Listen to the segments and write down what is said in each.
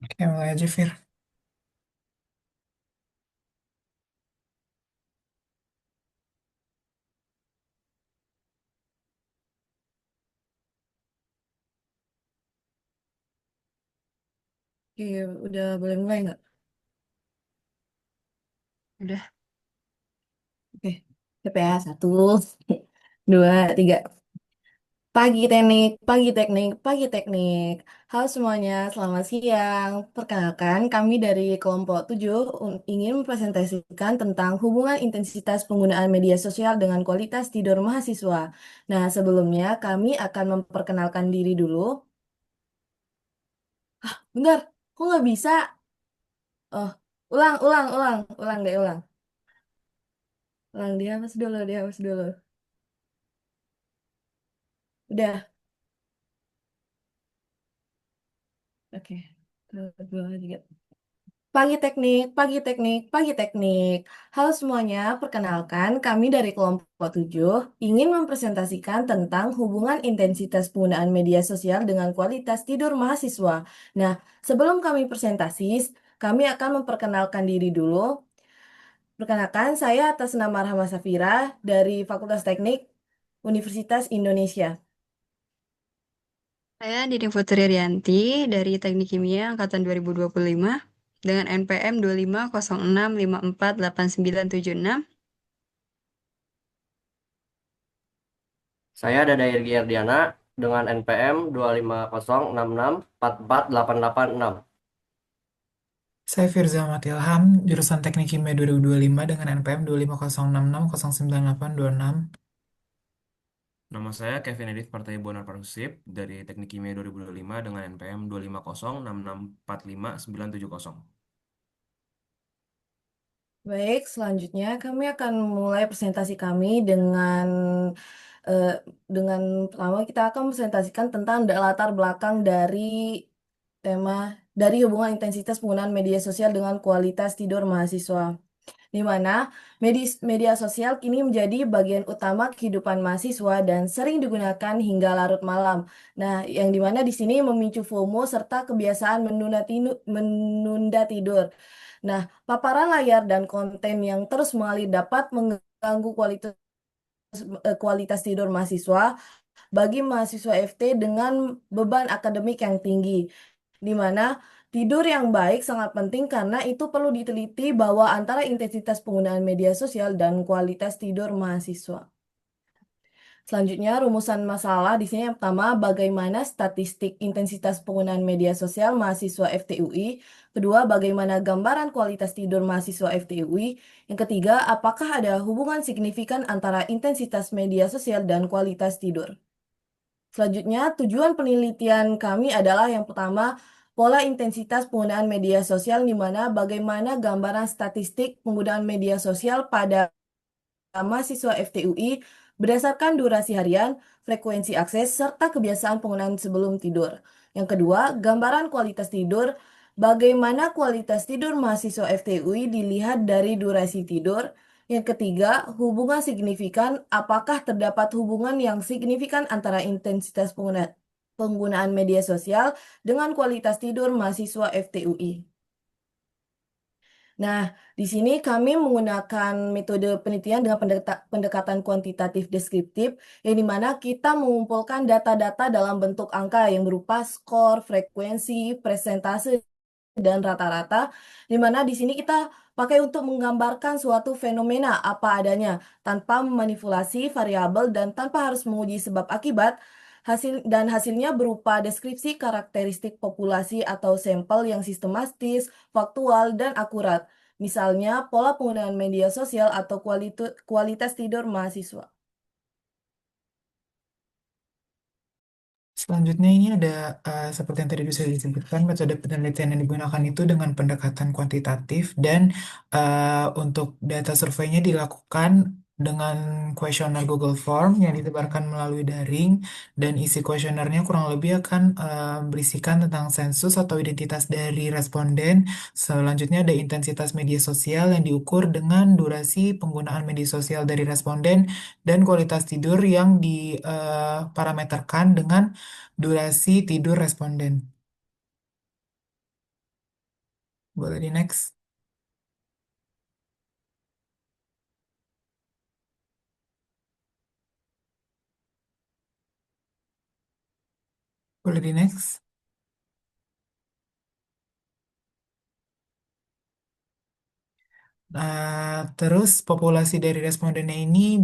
Oke, mulai aja, Fir. Oke, udah boleh mulai nggak? Udah. Oke, siap ya. Satu, dua, tiga. Pagi teknik, pagi teknik, pagi teknik. Halo semuanya, selamat siang. Perkenalkan, kami dari kelompok 7 ingin mempresentasikan tentang hubungan intensitas penggunaan media sosial dengan kualitas tidur mahasiswa. Nah, sebelumnya kami akan memperkenalkan diri dulu. Bentar, kok nggak bisa? Oh, ulang deh, ulang. Ulang, dihapus dulu, dihapus dulu. Udah. Oke, satu, dua, tiga. Pagi teknik, pagi teknik, pagi teknik. Halo semuanya, perkenalkan kami dari kelompok 7 ingin mempresentasikan tentang hubungan intensitas penggunaan media sosial dengan kualitas tidur mahasiswa. Nah, sebelum kami presentasi, kami akan memperkenalkan diri dulu. Perkenalkan, saya atas nama Rahma Safira dari Fakultas Teknik Universitas Indonesia. Saya Dini Putri Rianti dari Teknik Kimia Angkatan 2025 dengan NPM 2506548976. Saya Dada Irgi Erdiana dengan NPM 25066448866. Saya Firza Ahmad Ilham, jurusan Teknik Kimia 2025 dengan NPM 25066096826. Nama saya Kevin Edith Partai Bonar Persib dari Teknik Kimia 2025 dengan NPM 25066454970. Baik, selanjutnya kami akan mulai presentasi kami eh, dengan pertama kita akan presentasikan tentang latar belakang dari tema dari hubungan intensitas penggunaan media sosial dengan kualitas tidur mahasiswa, di mana media sosial kini menjadi bagian utama kehidupan mahasiswa dan sering digunakan hingga larut malam. Nah, yang dimana di sini memicu FOMO serta kebiasaan menunda tidur. Nah, paparan layar dan konten yang terus mengalir dapat mengganggu kualitas tidur mahasiswa bagi mahasiswa FT dengan beban akademik yang tinggi, di mana tidur yang baik sangat penting karena itu perlu diteliti bahwa antara intensitas penggunaan media sosial dan kualitas tidur mahasiswa. Selanjutnya, rumusan masalah di sini yang pertama, bagaimana statistik intensitas penggunaan media sosial mahasiswa FTUI. Kedua, bagaimana gambaran kualitas tidur mahasiswa FTUI. Yang ketiga, apakah ada hubungan signifikan antara intensitas media sosial dan kualitas tidur. Selanjutnya, tujuan penelitian kami adalah yang pertama, pola intensitas penggunaan media sosial di mana bagaimana gambaran statistik penggunaan media sosial pada mahasiswa FTUI berdasarkan durasi harian, frekuensi akses, serta kebiasaan penggunaan sebelum tidur. Yang kedua, gambaran kualitas tidur. Bagaimana kualitas tidur mahasiswa FTUI dilihat dari durasi tidur. Yang ketiga, hubungan signifikan. Apakah terdapat hubungan yang signifikan antara intensitas penggunaan media sosial dengan kualitas tidur mahasiswa FTUI? Nah, di sini kami menggunakan metode penelitian dengan pendekatan kuantitatif deskriptif, yang dimana kita mengumpulkan data-data dalam bentuk angka yang berupa skor, frekuensi, presentase, dan rata-rata, di mana di sini kita pakai untuk menggambarkan suatu fenomena apa adanya, tanpa memanipulasi variabel dan tanpa harus menguji sebab akibat, hasilnya berupa deskripsi karakteristik populasi atau sampel yang sistematis, faktual, dan akurat. Misalnya, pola penggunaan media sosial atau kualitas tidur mahasiswa. Selanjutnya ini ada, seperti yang tadi bisa disebutkan, metode penelitian yang digunakan itu dengan pendekatan kuantitatif dan untuk data surveinya dilakukan dengan kuesioner Google Form yang disebarkan melalui daring dan isi kuesionernya kurang lebih akan berisikan tentang sensus atau identitas dari responden. Selanjutnya ada intensitas media sosial yang diukur dengan durasi penggunaan media sosial dari responden dan kualitas tidur yang diparameterkan dengan durasi tidur responden. Boleh di next. Boleh di next. Terus populasi dari respondennya ini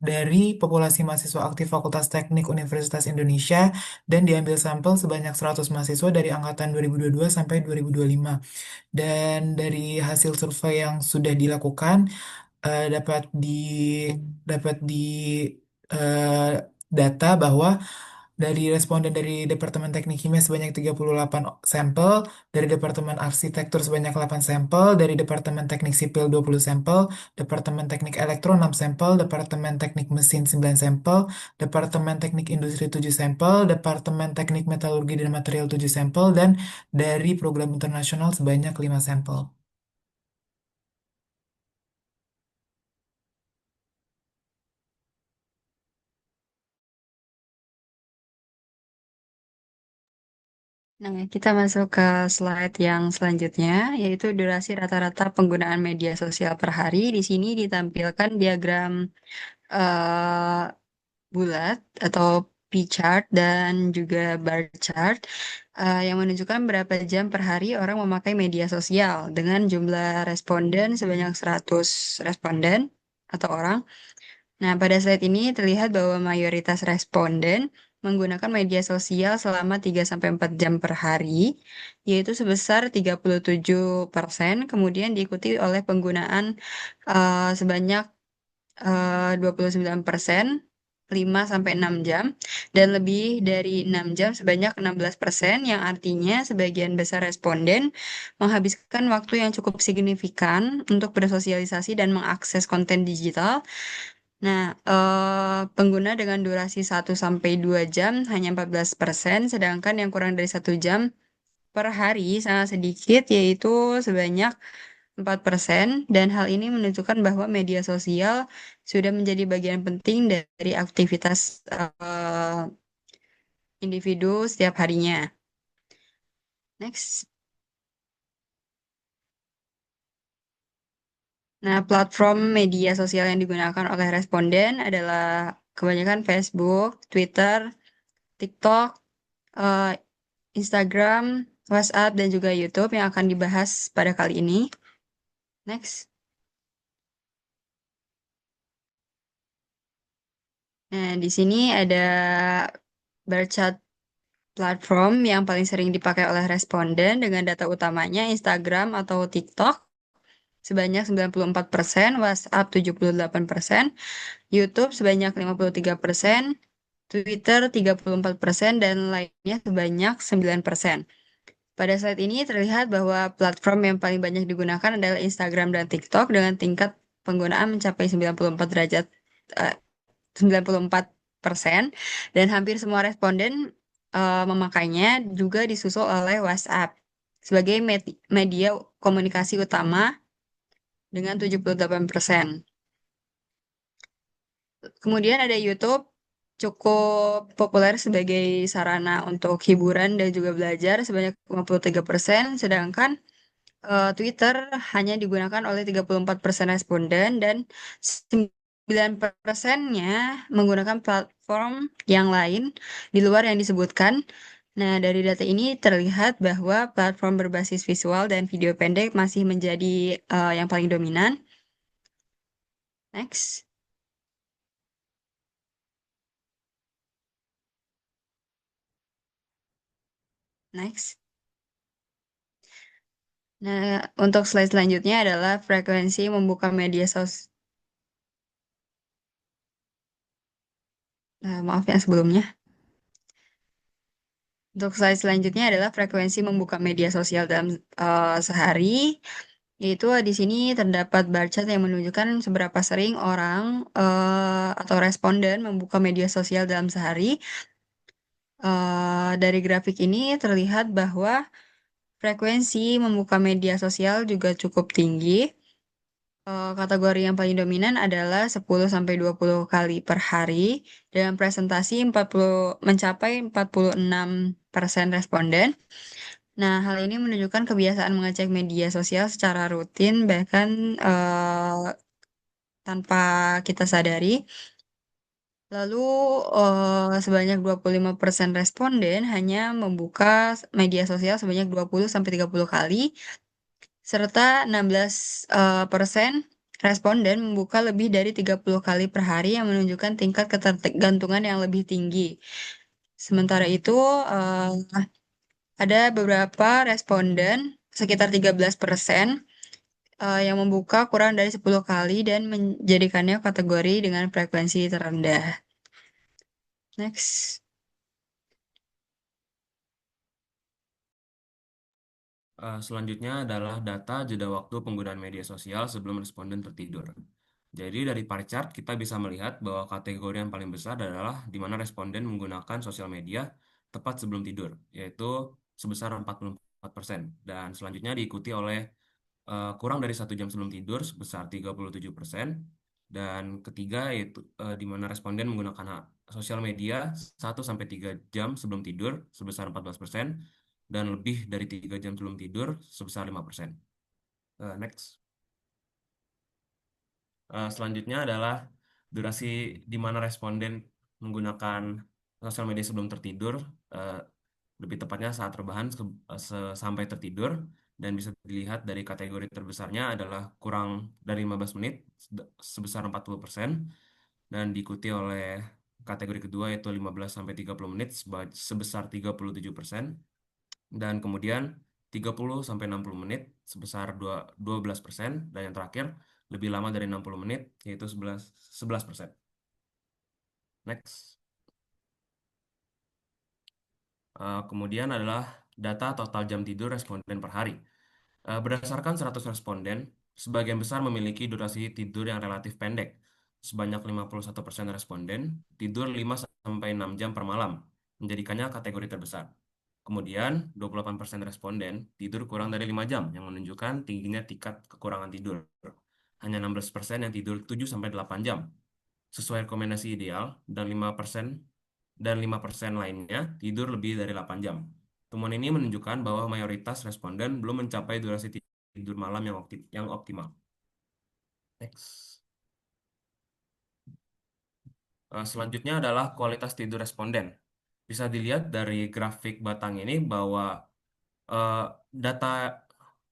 dari populasi mahasiswa aktif Fakultas Teknik Universitas Indonesia dan diambil sampel sebanyak 100 mahasiswa dari angkatan 2022 sampai 2025. Dan dari hasil survei yang sudah dilakukan eh, dapat di dapat di eh, data bahwa dari responden dari Departemen Teknik Kimia sebanyak 38 sampel, dari Departemen Arsitektur sebanyak 8 sampel, dari Departemen Teknik Sipil 20 sampel, Departemen Teknik Elektro 6 sampel, Departemen Teknik Mesin 9 sampel, Departemen Teknik Industri 7 sampel, Departemen Teknik Metalurgi dan Material 7 sampel, dan dari program internasional sebanyak 5 sampel. Nah, kita masuk ke slide yang selanjutnya, yaitu durasi rata-rata penggunaan media sosial per hari. Di sini ditampilkan diagram eh, bulat atau pie chart dan juga bar chart yang menunjukkan berapa jam per hari orang memakai media sosial dengan jumlah responden sebanyak 100 responden atau orang. Nah, pada slide ini terlihat bahwa mayoritas responden menggunakan media sosial selama 3-4 jam per hari, yaitu sebesar 37%, kemudian diikuti oleh penggunaan sebanyak 29%, 5-6 jam, dan lebih dari 6 jam sebanyak 16%, yang artinya sebagian besar responden menghabiskan waktu yang cukup signifikan untuk bersosialisasi dan mengakses konten digital. Nah, pengguna dengan durasi 1-2 jam hanya 14%, sedangkan yang kurang dari 1 jam per hari sangat sedikit, yaitu sebanyak 4%, dan hal ini menunjukkan bahwa media sosial sudah menjadi bagian penting dari aktivitas individu setiap harinya. Next. Nah, platform media sosial yang digunakan oleh responden adalah kebanyakan Facebook, Twitter, TikTok, eh, Instagram, WhatsApp, dan juga YouTube yang akan dibahas pada kali ini. Next. Nah, di sini ada bar chart platform yang paling sering dipakai oleh responden dengan data utamanya Instagram atau TikTok sebanyak 94%, WhatsApp 78%, YouTube sebanyak 53%, Twitter 34%, dan lainnya sebanyak 9%. Pada saat ini terlihat bahwa platform yang paling banyak digunakan adalah Instagram dan TikTok dengan tingkat penggunaan mencapai 94 derajat 94%, dan hampir semua responden memakainya, juga disusul oleh WhatsApp sebagai media komunikasi utama dengan 78%. Kemudian ada YouTube, cukup populer sebagai sarana untuk hiburan dan juga belajar sebanyak 53%, sedangkan Twitter hanya digunakan oleh 34% responden, dan 9%-nya menggunakan platform yang lain di luar yang disebutkan. Nah, dari data ini terlihat bahwa platform berbasis visual dan video pendek masih menjadi yang paling dominan. Next. Next. Nah, untuk slide selanjutnya adalah frekuensi membuka media sosial. Maaf yang sebelumnya. Untuk slide selanjutnya adalah frekuensi membuka media sosial dalam sehari, yaitu di sini terdapat bar chart yang menunjukkan seberapa sering orang atau responden membuka media sosial dalam sehari. Dari grafik ini terlihat bahwa frekuensi membuka media sosial juga cukup tinggi. Kategori yang paling dominan adalah 10-20 kali per hari, dengan presentasi mencapai 46% responden. Nah, hal ini menunjukkan kebiasaan mengecek media sosial secara rutin, bahkan tanpa kita sadari. Lalu, sebanyak 25% responden hanya membuka media sosial sebanyak 20-30 kali, serta 16% responden membuka lebih dari 30 kali per hari yang menunjukkan tingkat ketergantungan yang lebih tinggi. Sementara itu, ada beberapa responden, sekitar 13%, yang membuka kurang dari 10 kali dan menjadikannya kategori dengan frekuensi terendah. Next. Selanjutnya adalah data jeda waktu penggunaan media sosial sebelum responden tertidur. Jadi dari pie chart kita bisa melihat bahwa kategori yang paling besar adalah di mana responden menggunakan sosial media tepat sebelum tidur, yaitu sebesar 44%. Dan selanjutnya diikuti oleh kurang dari 1 jam sebelum tidur sebesar 37%. Dan ketiga yaitu di mana responden menggunakan sosial media 1-3 jam sebelum tidur sebesar 14%. Dan lebih dari 3 jam sebelum tidur sebesar 5%. Next. Selanjutnya adalah durasi di mana responden menggunakan sosial media sebelum tertidur, eh, lebih tepatnya saat rebahan sampai tertidur, dan bisa dilihat dari kategori terbesarnya adalah kurang dari 15 menit sebesar 40%, dan diikuti oleh kategori kedua yaitu 15-30 menit sebesar 37%, dan kemudian 30-60 menit sebesar 12%, dan yang terakhir lebih lama dari 60 menit yaitu 11%. Next. Kemudian adalah data total jam tidur responden per hari. Berdasarkan 100 responden, sebagian besar memiliki durasi tidur yang relatif pendek. Sebanyak 51% responden tidur 5-6 jam per malam, menjadikannya kategori terbesar. Kemudian, 28% responden tidur kurang dari 5 jam, yang menunjukkan tingginya tingkat kekurangan tidur. Hanya 16% yang tidur 7-8 jam, sesuai rekomendasi ideal, dan 5% lainnya tidur lebih dari 8 jam. Temuan ini menunjukkan bahwa mayoritas responden belum mencapai durasi tidur malam yang optimal. Next. Selanjutnya adalah kualitas tidur responden. Bisa dilihat dari grafik batang ini bahwa eh, data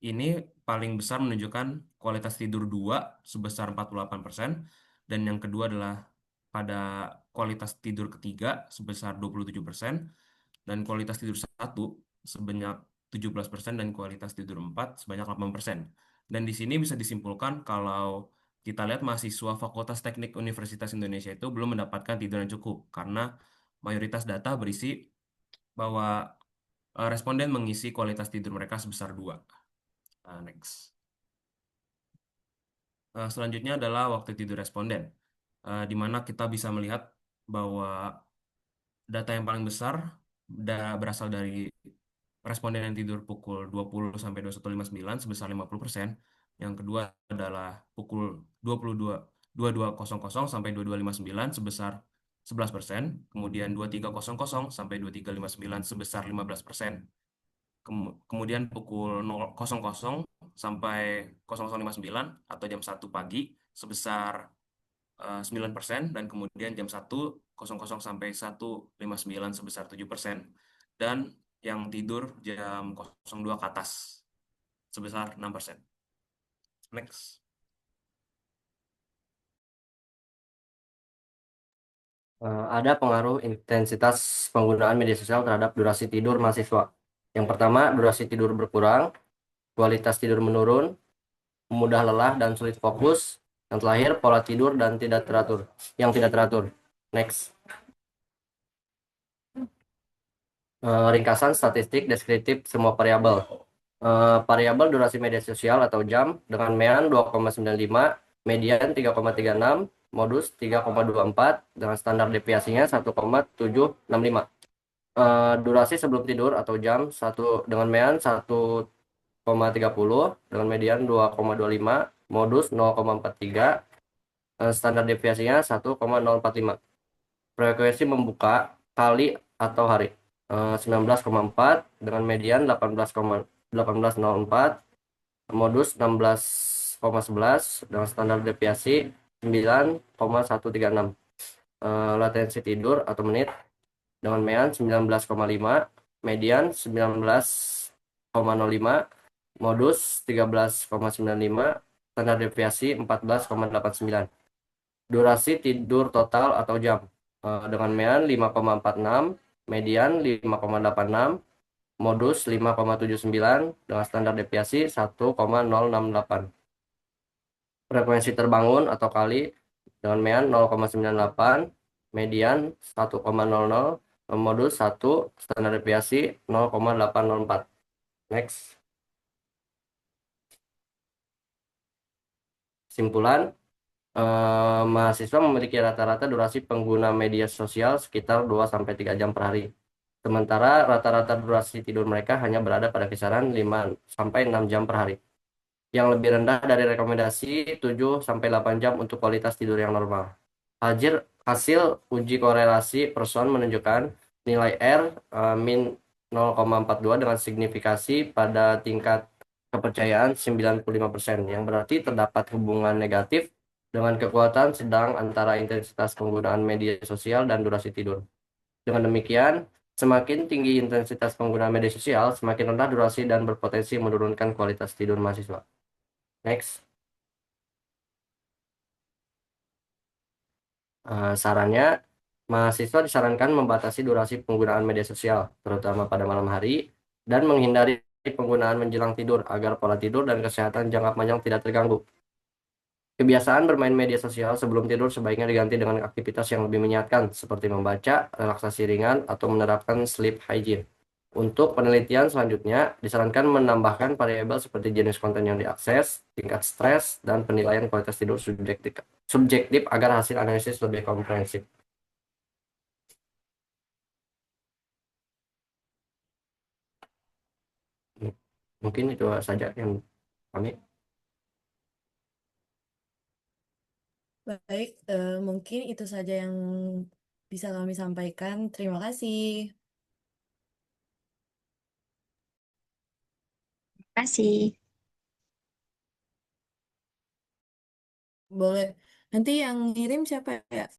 ini paling besar menunjukkan kualitas tidur 2 sebesar 48%, dan yang kedua adalah pada kualitas tidur ketiga sebesar 27%, dan kualitas tidur 1 sebanyak 17%, dan kualitas tidur 4 sebanyak 8%. Dan di sini bisa disimpulkan kalau kita lihat mahasiswa Fakultas Teknik Universitas Indonesia itu belum mendapatkan tidur yang cukup karena mayoritas data berisi bahwa responden mengisi kualitas tidur mereka sebesar 2. Next. Selanjutnya adalah waktu tidur responden, di mana kita bisa melihat bahwa data yang paling besar berasal dari responden yang tidur pukul 20 sampai 21.59 sebesar 50%. Yang kedua adalah pukul 22.00 sampai 22.59 sebesar 11%. Kemudian 23.00 sampai 23.59 sebesar 15%. Kemudian pukul 00.00 sampai 00.59 atau jam 1 pagi sebesar 9%, dan kemudian jam 1.00 sampai 1.59 sebesar 7%, dan yang tidur jam 02 ke atas sebesar 6%. Next. Ada pengaruh intensitas penggunaan media sosial terhadap durasi tidur mahasiswa. Yang pertama, durasi tidur berkurang, kualitas tidur menurun, mudah lelah dan sulit fokus. Yang terakhir, pola tidur dan yang tidak teratur. Next. Ringkasan statistik deskriptif semua variabel. Variabel durasi media sosial atau jam dengan mean 2,95, median 3,36, modus 3,24, dengan standar deviasinya 1,765. Durasi sebelum tidur atau jam dengan mean 1,30, dengan median 2,25, modus 0,43, standar deviasinya 1,045. Frekuensi membuka kali atau hari. 19,4 dengan median 18,1804, modus 16,11 dengan standar deviasi 9,136. Latensi tidur atau menit dengan mean 19,5, median 19,05, modus 13,95, standar deviasi 14,89. Durasi tidur total atau jam dengan mean 5,46, median 5,86, modus 5,79 dengan standar deviasi 1,068. Frekuensi terbangun atau kali dengan mean 0,98, median 1,00, modus 1, standar deviasi 0,804. Next. Simpulan, mahasiswa memiliki rata-rata durasi pengguna media sosial sekitar 2-3 jam per hari. Sementara rata-rata durasi tidur mereka hanya berada pada kisaran 5-6 jam per hari. Yang lebih rendah dari rekomendasi 7-8 jam untuk kualitas tidur yang normal. Hasil uji korelasi person menunjukkan nilai R min 0,42 dengan signifikasi pada tingkat kepercayaan 95%, yang berarti terdapat hubungan negatif dengan kekuatan sedang antara intensitas penggunaan media sosial dan durasi tidur. Dengan demikian, semakin tinggi intensitas penggunaan media sosial, semakin rendah durasi dan berpotensi menurunkan kualitas tidur mahasiswa. Next. Sarannya, mahasiswa disarankan membatasi durasi penggunaan media sosial, terutama pada malam hari, dan menghindari penggunaan menjelang tidur agar pola tidur dan kesehatan jangka panjang tidak terganggu. Kebiasaan bermain media sosial sebelum tidur sebaiknya diganti dengan aktivitas yang lebih menyehatkan, seperti membaca, relaksasi ringan, atau menerapkan sleep hygiene. Untuk penelitian selanjutnya, disarankan menambahkan variabel seperti jenis konten yang diakses, tingkat stres, dan penilaian kualitas tidur subjektif agar hasil analisis lebih komprehensif. Mungkin itu saja yang kami. Baik, mungkin itu saja yang bisa kami sampaikan. Terima kasih. Kasih. Boleh. Nanti yang ngirim siapa ya?